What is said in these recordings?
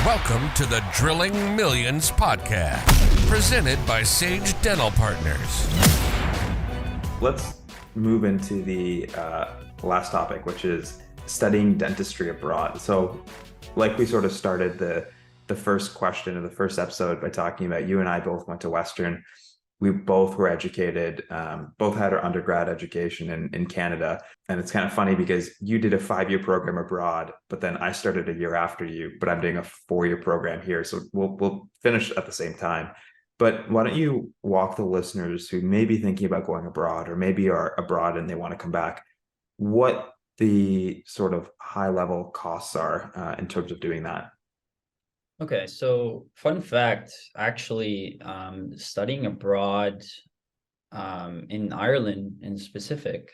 Welcome to the Drilling Millions podcast, presented by Sage Dental Partners. Let's move into the last topic, which is studying dentistry abroad. So like we sort of started the first question of the first episode by talking about, you and I both went to Western. We both were educated, both had our undergrad education in Canada. And it's kind of funny because you did a 5-year program abroad, but then I started a year after you, but I'm doing a 4-year program here. So we'll finish at the same time. But why don't you walk the listeners who may be thinking about going abroad or maybe are abroad and they want to come back, what the sort of high level costs are in terms of doing that? Okay, so fun fact, actually, studying abroad in Ireland in specific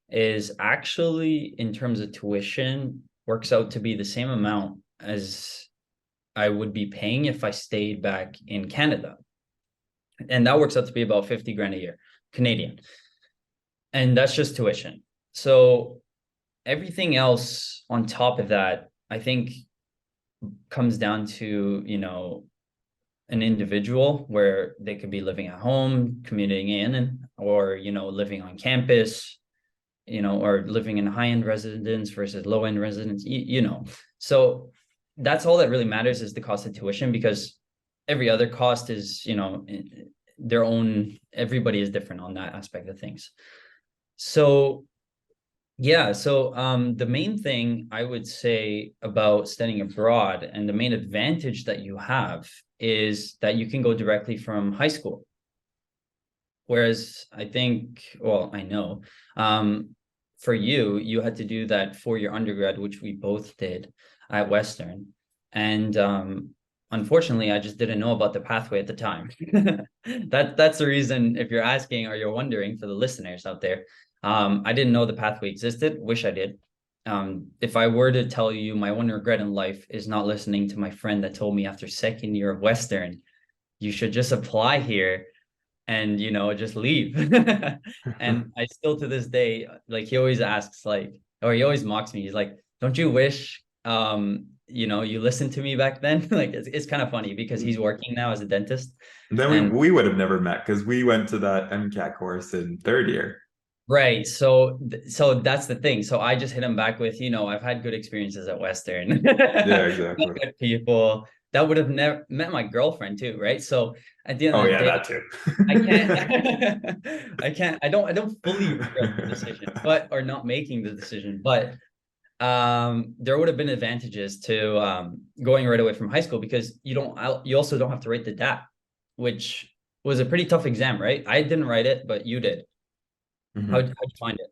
is actually, in terms of tuition, works out to be the same amount as I would be paying if I stayed back in Canada. And that works out to be about 50 grand a year, Canadian. And that's just tuition. So everything else on top of that, I think, comes down to, an individual where they could be living at home, commuting in, or, living on campus, or living in a high-end residence versus low-end residence, So that's all that really matters is the cost of tuition, because every other cost is, their own, everybody is different on that aspect of things. So the main thing I would say about studying abroad, and the main advantage that you have, is that you can go directly from high school. Whereas I know, for you had to do that for your undergrad, which we both did at Western. And unfortunately, I just didn't know about the pathway at the time. That's the reason, if you're asking or you're wondering, for the listeners out there. I didn't know the pathway existed. Wish I did. If I were to tell you my one regret in life is not listening to my friend that told me after second year of Western, you should just apply here and, just leave. And I still, to this day, like, he always asks, or he always mocks me. He's like, don't you wish, you listened to me back then? Like, it's kind of funny because he's working now as a dentist. And then we would have never met because we went to that MCAT course in third year. Right. So that's the thing. So I just hit him back with, I've had good experiences at Western. Yeah, exactly. Good people that would have never met my girlfriend too. Right. So at the end of the day, that too. I don't fully regret the decision, or not making the decision, but there would have been advantages to going right away from high school, because you also don't have to write the DAT, which was a pretty tough exam, right? I didn't write it, but you did. Mm-hmm. How'd you find it?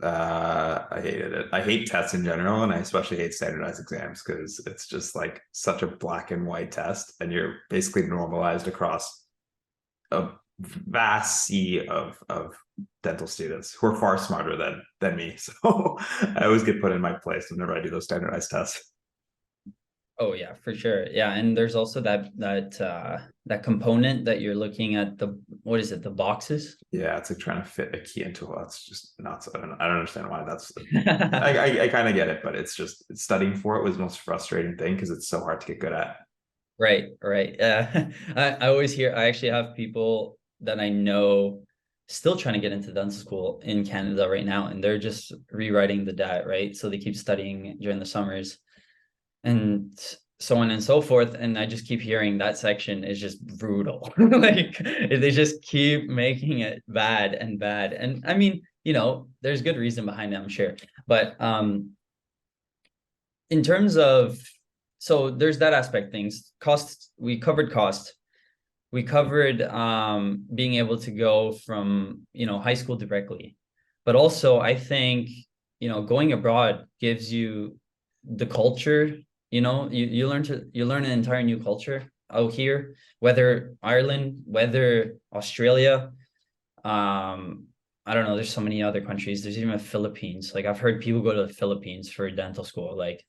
I hated it. I hate tests in general, and I especially hate standardized exams because it's just like such a black and white test, and you're basically normalized across a vast sea of dental students who are far smarter than me. So I always get put in my place whenever I do those standardized tests. Oh yeah, for sure. Yeah, and there's also that component that you're looking at, the boxes? Yeah, it's like trying to fit a key into it. That's just nuts. I don't understand why that's. I kind of get it, but it's just studying for it was the most frustrating thing because it's so hard to get good at. Right. I actually have people that I know still trying to get into dental school in Canada right now, and they're just rewriting the DAT, right? So they keep studying during the summers and so on and so forth. And I just keep hearing that section is just brutal. Like, they just keep making it bad. And I mean, there's good reason behind it, I'm sure. But in terms of, so there's that aspect things. Costs, we covered cost. We covered being able to go from, high school directly. But also, I think, going abroad gives you the culture. You learn an entire new culture out here, whether Ireland, whether Australia. I don't know. There's so many other countries. There's even the Philippines. Like, I've heard people go to the Philippines for dental school. Like,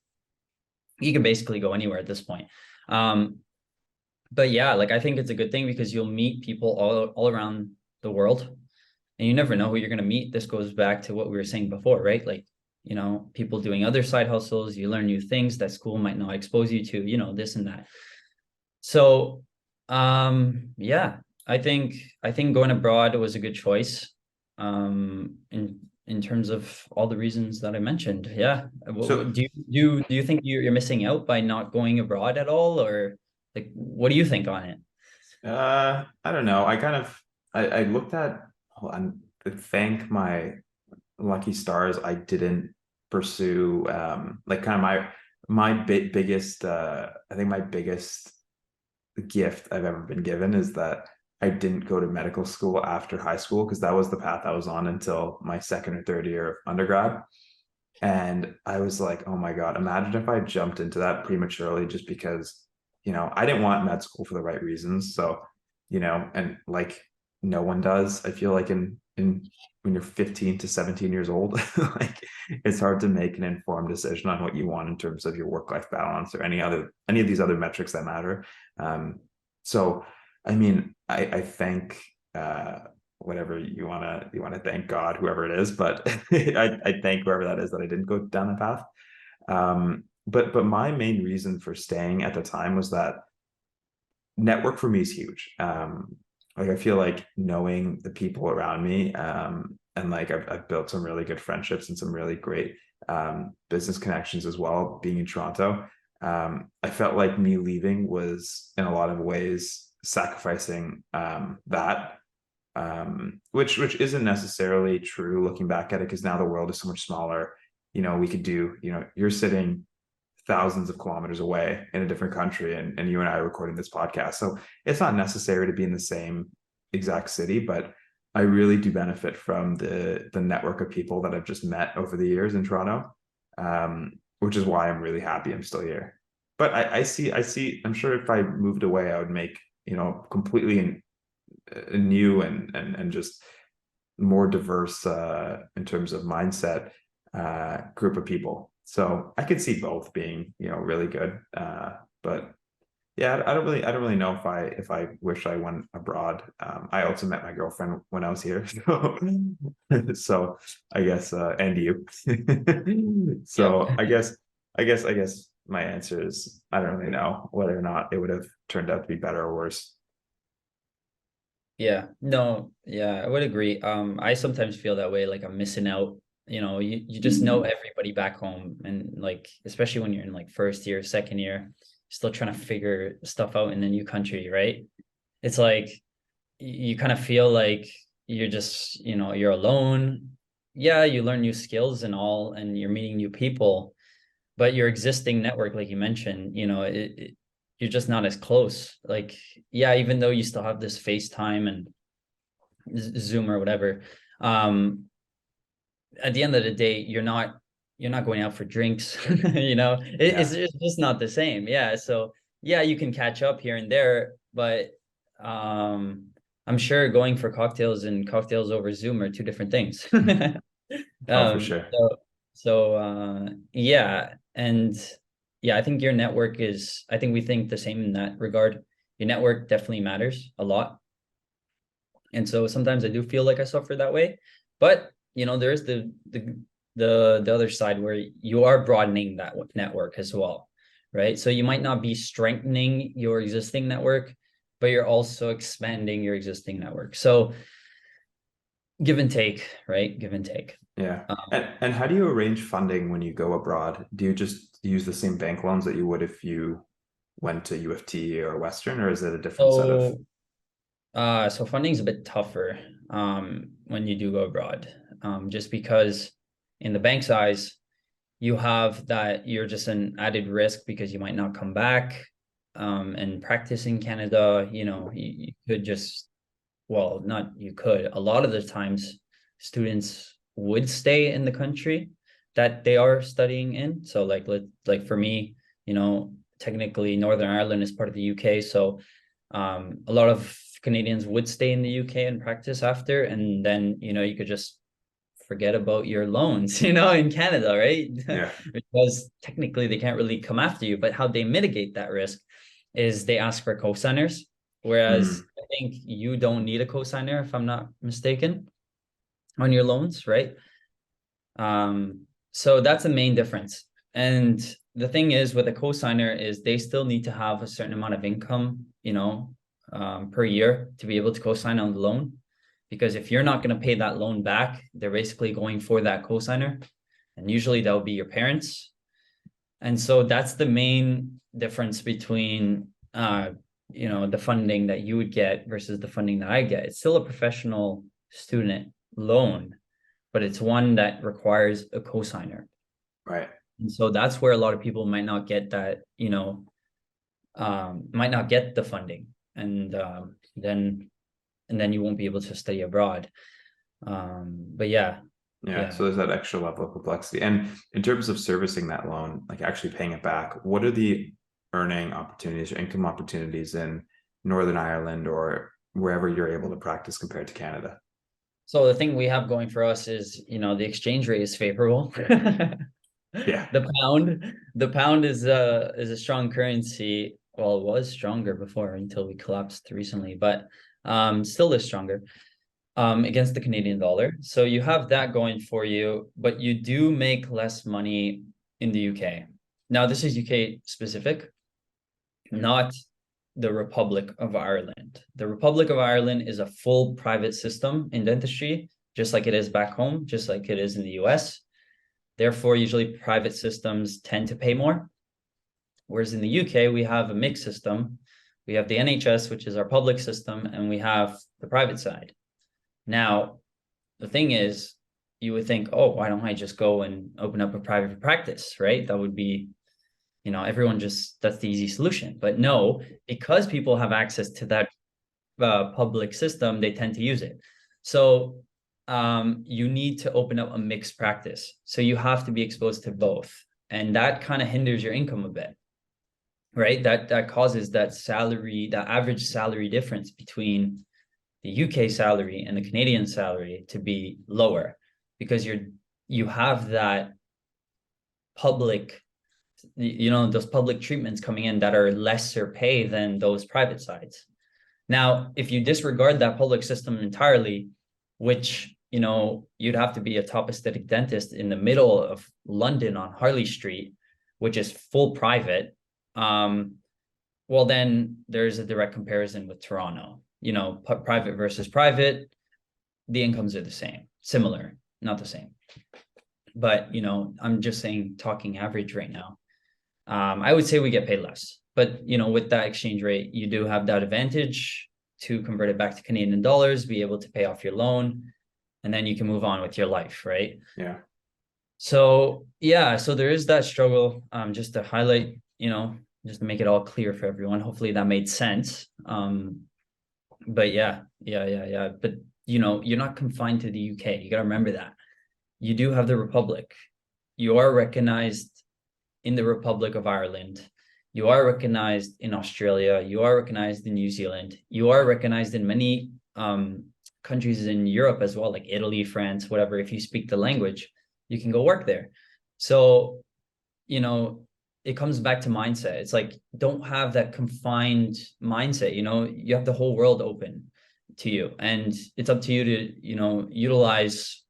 you can basically go anywhere at this point. But yeah, like, I think it's a good thing because you'll meet people all around the world, and you never know who you're going to meet. This goes back to what we were saying before, right? Like, you know, people doing other side hustles, you learn new things that school might not expose you to, you know, this and that. So yeah, I think going abroad was a good choice. In terms of all the reasons that I mentioned. Yeah. So Do you think you're missing out by not going abroad at all, or like what do you think on it? I don't know. I looked at, and thank my lucky stars I didn't pursue like kind of my biggest I think my biggest gift I've ever been given is that I didn't go to medical school after high school, because that was the path I was on until my second or third year of undergrad. And I was like, oh my God, imagine if I jumped into that prematurely just because, I didn't want med school for the right reasons. So, and like no one does. I feel like in when you're 15 to 17 years old, like it's hard to make an informed decision on what you want in terms of your work-life balance or any of these other metrics that matter. So I mean, I thank whatever you wanna thank God, whoever it is, but I thank whoever that is that I didn't go down the path. But my main reason for staying at the time was that network for me is huge. Like I feel like knowing the people around me, and like I've built some really good friendships and some really great business connections as well being in Toronto. I felt like me leaving was in a lot of ways sacrificing that, which isn't necessarily true looking back at it, because now the world is so much smaller. We could do, you're sitting thousands of kilometers away in a different country, and you and I are recording this podcast. So it's not necessary to be in the same exact city, but I really do benefit from the network of people that I've just met over the years in Toronto, which is why I'm really happy I'm still here. But I see, I'm sure if I moved away, I would make, completely a new and just more diverse in terms of mindset group of people. So I could see both being, really good. But yeah, I don't really know if I wish I went abroad. I also met my girlfriend when I was here, so so I guess and you. Yep. So I guess my answer is I don't really know whether or not it would have turned out to be better or worse. Yeah, no, yeah, I would agree. I sometimes feel that way, like I'm missing out. You know, you just know everybody back home, and like especially when you're in like first year, second year, still trying to figure stuff out in a new country, right? It's like you kind of feel like you're just, you're alone. Yeah, you learn new skills and all, and you're meeting new people, but your existing network, like you mentioned, you're just not as close. Like, yeah, even though you still have this FaceTime and Zoom or whatever, at the end of the day, you're not going out for drinks. It's Yeah, just not the same. Yeah. So yeah, you can catch up here and there, but I'm sure going for cocktails and cocktails over Zoom are two different things. oh for sure. So yeah, and yeah, I think your network is, I think we think the same in that regard. Your network definitely matters a lot. And so sometimes I do feel like I suffer that way. But there is the other side where you are broadening that network as well, right? So you might not be strengthening your existing network, but you're also expanding your existing network. So give and take, right? Give and take. Yeah. Um, And how do you arrange funding when you go abroad? Do you just use the same bank loans that you would if you went to U of T or Western, or is it a different set of? so funding is a bit tougher when you do go abroad, just because in the bank size, you have that you're just an added risk because you might not come back and practice in Canada. You could just, well, not you could, a lot of the times students would stay in the country that they are studying in. So like for me, technically Northern Ireland is part of the UK. So a lot of Canadians would stay in the UK and practice after, and then you could just forget about your loans, in Canada, right? Yeah. Because technically they can't really come after you. But how they mitigate that risk is they ask for co-signers, whereas Mm, I think you don't need a co-signer, if I'm not mistaken, on your loans, right? Um, So that's the main difference. And the thing is with a cosigner is they still need to have a certain amount of income, per year to be able to cosign on the loan. Because if you're not going to pay that loan back, they're basically going for that cosigner. And usually that will be your parents. And so that's the main difference between, the funding that you would get versus the funding that I get. It's still a professional student loan, but it's one that requires a cosigner. Right. And so that's where a lot of people might not get that, might not get the funding. And then you won't be able to study abroad. But yeah. So there's that extra level of complexity. And in terms of servicing that loan, like actually paying it back, what are the earning opportunities or income opportunities in Northern Ireland or wherever you're able to practice compared to Canada? So the thing we have going for us is, the exchange rate is favorable. Yeah. The pound is a strong currency. Well, it was stronger before until we collapsed recently, but still is stronger against the Canadian dollar. So you have that going for you, but you do make less money in the UK. Now, this is UK specific, not the Republic of Ireland. The Republic of Ireland is a full private system in dentistry, just like it is back home, just like it is in the US. Therefore, usually private systems tend to pay more. Whereas in the UK, we have a mixed system. We have the NHS, which is our public system, and we have the private side. Now, the thing is, you would think, oh, why don't I just go and open up a private practice, right? That would be, everyone that's the easy solution. But no, because people have access to that public system, they tend to use it. So you need to open up a mixed practice. So you have to be exposed to both. And that kind of hinders your income a bit, right? That causes that average salary difference between the UK salary and the Canadian salary to be lower, because you have that public, those public treatments coming in that are lesser pay than those private sides. Now, if you disregard that public system entirely, which, you'd have to be a top aesthetic dentist in the middle of London on Harley Street, which is full private, well, then there's a direct comparison with Toronto. Private versus private, the incomes are the same, similar, not the same. But, I'm just saying, talking average right now, I would say we get paid less. But, with that exchange rate, you do have that advantage to convert it back to Canadian dollars, be able to pay off your loan, and then you can move on with your life, right? Yeah. So, so there is that struggle, just to highlight, just to make it all clear for everyone. Hopefully that made sense. But yeah. But, you're not confined to the UK. You got to remember that. You do have the Republic. You are recognized in the Republic of Ireland. You are recognized in Australia. You are recognized in New Zealand. You are recognized in many countries in Europe as well, like Italy, France, whatever. If you speak the language, you can go work there. So, it comes back to mindset. It's like, don't have that confined mindset. You have the whole world open to you, and it's up to you to, utilize,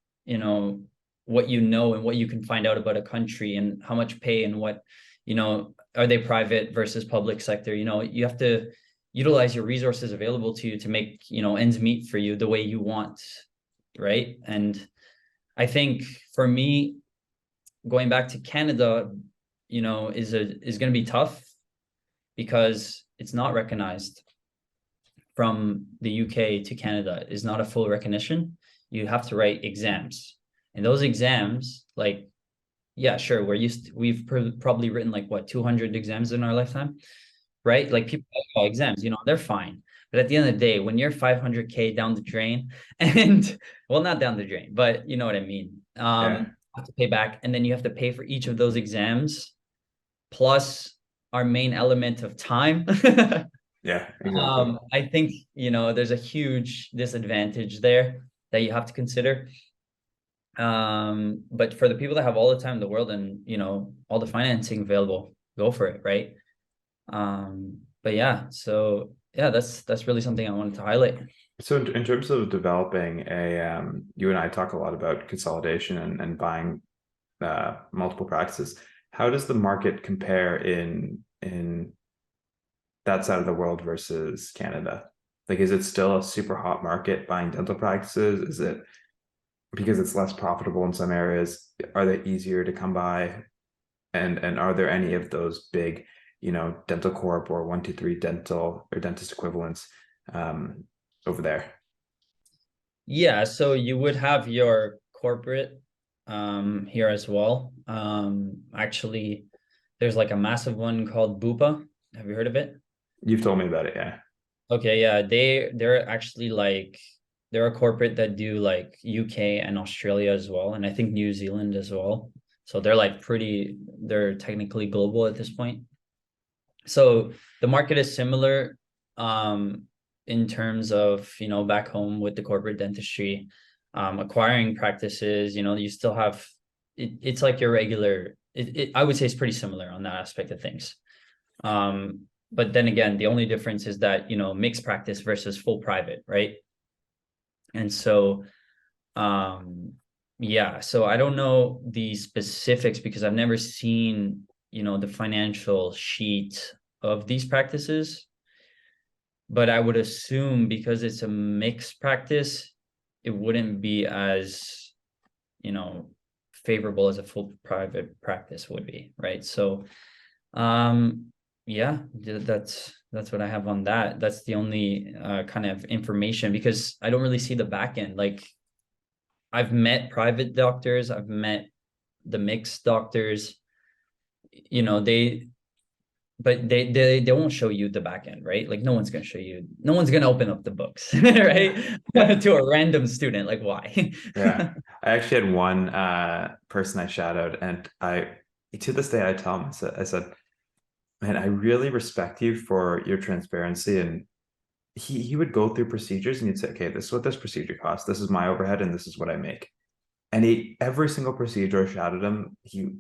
what and what you can find out about a country and how much pay and what, are they private versus public sector? You have to utilize your resources available to you to make, ends meet for you the way you want. Right. And I think for me, going back to Canada, is going to be tough because it's not recognized from the UK to Canada. Is not a full recognition. You have to write exams, and those exams, like, yeah, sure, we've probably written like 200 exams in our lifetime, right? Like, people call exams, they're fine. But at the end of the day, when you're 500K down the drain, and well, not down the drain, but you know what I mean. You have to pay back, and then you have to pay for each of those exams, plus our main element of time. Yeah, exactly. I think, there's a huge disadvantage there that you have to consider. But for the people that have all the time in the world and, all the financing available, go for it, right? But yeah, so yeah, that's really something I wanted to highlight. So in terms of developing you and I talk a lot about consolidation and buying multiple practices. How does the market compare in that side of the world versus Canada? Like, is it still a super hot market buying dental practices? Is it because it's less profitable in some areas? Are they easier to come by? And are there any of those big, Dental Corp or 123 Dental or dentist equivalents over there? Yeah, so you would have your corporate here as well. Actually, there's like a massive one called Bupa. Have you heard of it? You've told me about it, yeah. Okay, yeah, they're actually like they're a corporate that do like UK and Australia as well, and I think New Zealand as well. So they're like they're technically global at this point. So the market is similar in terms of, back home with the corporate dentistry, acquiring practices, you still have it's like your regular I would say it's pretty similar on that aspect of things. But then again, the only difference is that, mixed practice versus full private, right? And so, yeah, so I don't know the specifics because I've never seen, the financial sheet of these practices. But I would assume because it's a mixed practice, it wouldn't be as, favorable as a full private practice would be, right? So, yeah, that's what I have on that. That's the only kind of information because I don't really see the back end. Like I've met private doctors, I've met the mixed doctors, they won't show you the back end, right? Like no one's going to open up the books, right? Yeah. To a random student. Like why? Yeah. I actually had one person I shadowed, and to this day I tell him, I said, man, I really respect you for your transparency. And he would go through procedures and he'd say, okay, this is what this procedure costs, this is my overhead, and this is what I make. And every single procedure I shadowed him, he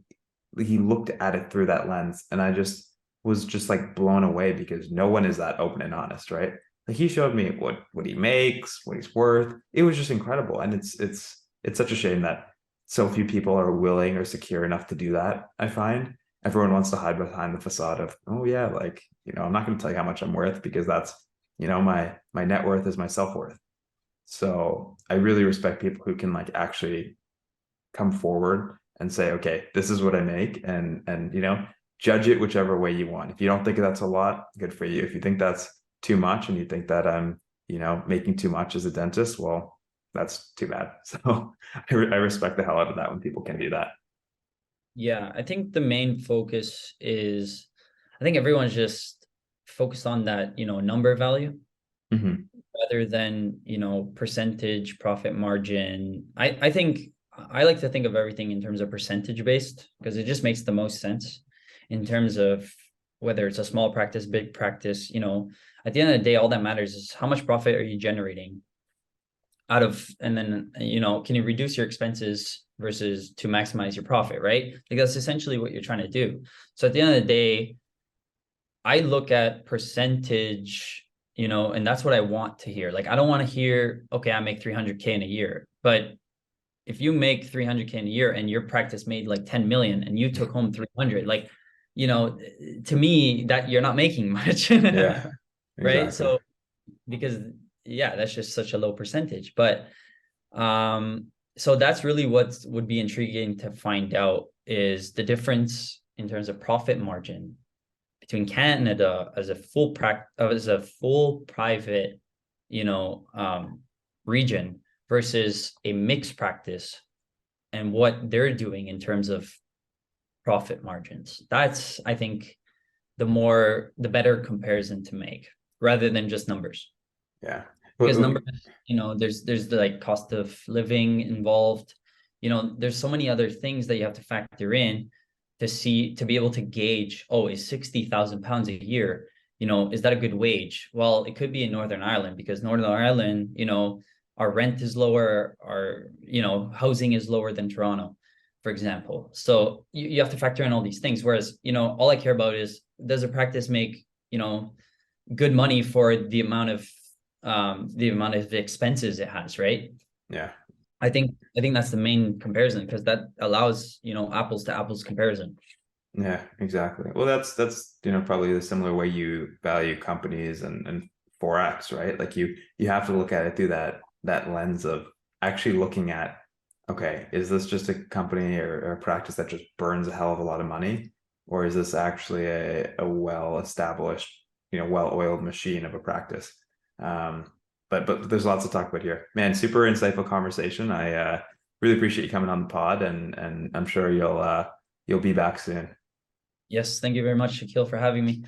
looked at it through that lens, and I just was just like blown away because no one is that open and honest, right? Like he showed me what he makes, what he's worth. It was just incredible, and it's such a shame that so few people are willing or secure enough to do that. I find everyone wants to hide behind the facade of, oh yeah, like, I'm not going to tell you how much I'm worth because that's, my net worth is my self-worth. So I really respect people who can like actually come forward and say, okay, this is what I make, and judge it whichever way you want. If you don't think that's a lot, good for you. If you think that's too much and you think that I'm, making too much as a dentist, well, that's too bad. So I respect the hell out of that when people can do that. Yeah, I think the main focus is, I think everyone's just focused on that, number value Mm-hmm. rather than, percentage profit margin. I think I like to think of everything in terms of percentage based because it just makes the most sense in terms of whether it's a small practice, big practice, at the end of the day, all that matters is how much profit are you generating out of, and then, can you reduce your expenses versus to maximize your profit, right? Like that's essentially what you're trying to do. So at the end of the day, I look at percentage, and that's what I want to hear. Like, I don't want to hear, okay, I make 300K in a year, but if you make 300K in a year and your practice made like 10 million and you took home 300, like, to me that you're not making much. Yeah, Right. exactly. So, because yeah, that's just such a low percentage, but, so that's really what would be intriguing to find out is the difference in terms of profit margin between Canada as a full private, region versus a mixed practice and what they're doing in terms of profit margins. That's, I think, the better comparison to make rather than just numbers. Yeah. Because numbers, there's the like cost of living involved. There's so many other things that you have to factor in to be able to gauge, oh, is 60,000 pounds a year, is that a good wage? Well, it could be in Northern Ireland because Northern Ireland, our rent is lower, our, housing is lower than Toronto, for example. So you have to factor in all these things. Whereas, all I care about is, does a practice make, good money for the amount of expenses it has, right? Yeah. I think that's the main comparison, because that allows, apples to apples comparison. Yeah, exactly. Well, that's probably the similar way you value companies and Forex, right? Like you have to look at it through that lens of actually looking at, okay, is this just a company or a practice that just burns a hell of a lot of money? Or is this actually a well-established, well-oiled machine of a practice? But there's lots to talk about here. Man, super insightful conversation. I really appreciate you coming on the pod, and I'm sure you'll be back soon. Yes, thank you very much, Shaquille, for having me.